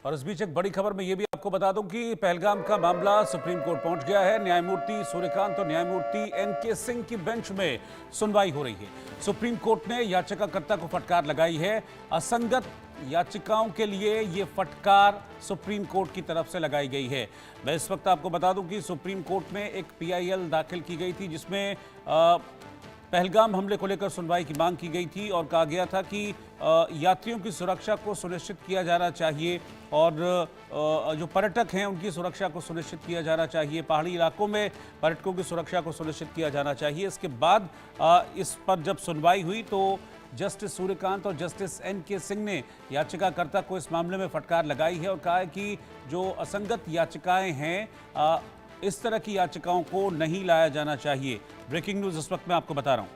और इस बीच एक बड़ी खबर में ये भी आपको बता दूं कि पहलगाम का मामला सुप्रीम कोर्ट पहुंच गया है। न्यायमूर्ति सूर्यकांत और न्यायमूर्ति एनके सिंह की बेंच में सुनवाई हो रही है। सुप्रीम कोर्ट ने याचिकाकर्ता को फटकार लगाई है। असंगत याचिकाओं के लिए ये फटकार सुप्रीम कोर्ट की तरफ से लगाई गई है। मैं इस वक्त आपको बता दूं कि सुप्रीम कोर्ट में एक PIL दाखिल की गई थी, जिसमें पहलगाम हमले को लेकर सुनवाई की मांग की गई थी और कहा गया था कि यात्रियों की सुरक्षा को सुनिश्चित किया जाना चाहिए और जो पर्यटक हैं उनकी सुरक्षा को सुनिश्चित किया जाना चाहिए। पहाड़ी इलाकों में पर्यटकों की सुरक्षा को सुनिश्चित किया जाना चाहिए। इसके बाद इस पर जब सुनवाई हुई तो जस्टिस सूर्यकांत और जस्टिस NK सिंह ने याचिकाकर्ता को इस मामले में फटकार लगाई है और कहा है कि जो असंगत याचिकाएं हैं इस तरह की याचिकाओं को नहीं लाया जाना चाहिए। ब्रेकिंग न्यूज इस वक्त मैं आपको बता रहा हूं।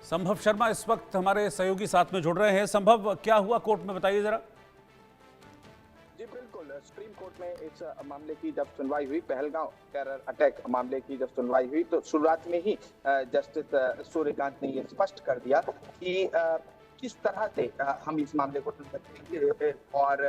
संभव शर्मा इस वक्त हमारे सहयोगी साथ में जुड़ रहे हैं। संभव, क्या हुआ कोर्ट में, बताइए जरा। जी बिल्कुल, सुप्रीम कोर्ट में इस मामले की जब सुनवाई हुई, पहलगाम टेरर अटैक मामले की जब सुनवाई हुई, तो शुरुआत में ही जस्टिस सूर्यकांत ने ये स्पष्ट कर दिया कि किस तरह से हम इस मामले को देखेंगे और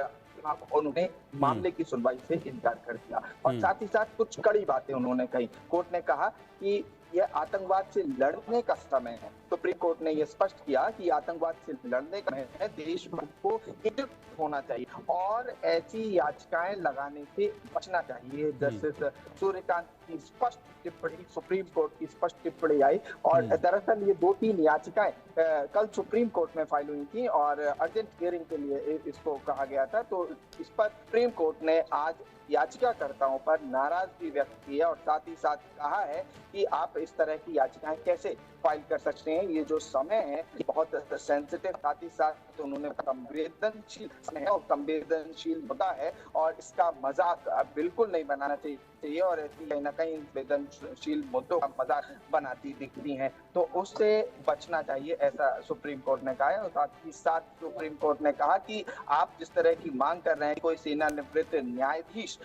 उन्होंने मामले की सुनवाई से इनकार कर दिया और साथ ही साथ कुछ कड़ी बातें उन्होंने कही। कोर्ट ने कहा कि यह आतंकवाद से लड़ने का समय है। सुप्रीम कोर्ट ने यह स्पष्ट किया कि आतंकवाद से लड़ने का समय है, देश भर को एकजुट होना चाहिए और ऐसी याचिकाएं लगाने से बचना चाहिए। जस्टिस सूर्यकांत की स्पष्ट टिप्पणी, सुप्रीम कोर्ट की स्पष्ट टिप्पणी आई और दरअसल ये 2-3 याचिकाएं कल सुप्रीम कोर्ट में फाइल हुई थी और अर्जेंट हियरिंग के लिए इसको कहा गया था। तो इस पर सुप्रीम कोर्ट ने आज याचिकाकर्ताओं पर नाराजगी व्यक्त की है और साथ ही साथ कहा है कि आप इस तरह की याचिकाएं कैसे फाइल कर सकते हैं। ये जो समय है ये बहुत सेंसिटिव, साथ ही साथ उन्होंने संवेदनशील समय है और संवेदनशील मुद्दा है और इसका मजाक बिल्कुल नहीं बनाना चाहिए और ऐसी कहीं ना कहीं संवेदनशील मुद्दों का मजाक बनाती दिखती हैं, तो उससे बचना चाहिए, ऐसा सुप्रीम कोर्ट ने कहा है। और साथ ही साथ सुप्रीम कोर्ट ने कहा कि आप जिस तरह की मांग कर रहे हैं कोई सेवानिवृत्त न्यायाधीश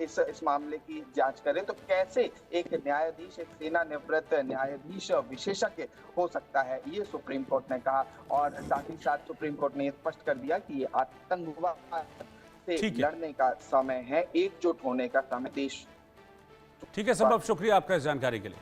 इस मामले की जांच करे, तो कैसे एक न्यायाधीश, एक सेवानिवृत्त न्यायाधीश विशेषज्ञ हो सकता है, ये सुप्रीम कोर्ट ने कहा। और साथ ही साथ सुप्रीम कोर्ट ने स्पष्ट कर दिया कि ये आतंकवाद से लड़ने का समय है, एकजुट होने का समय देश। ठीक है संभव, शुक्रिया आपका इस जानकारी के लिए।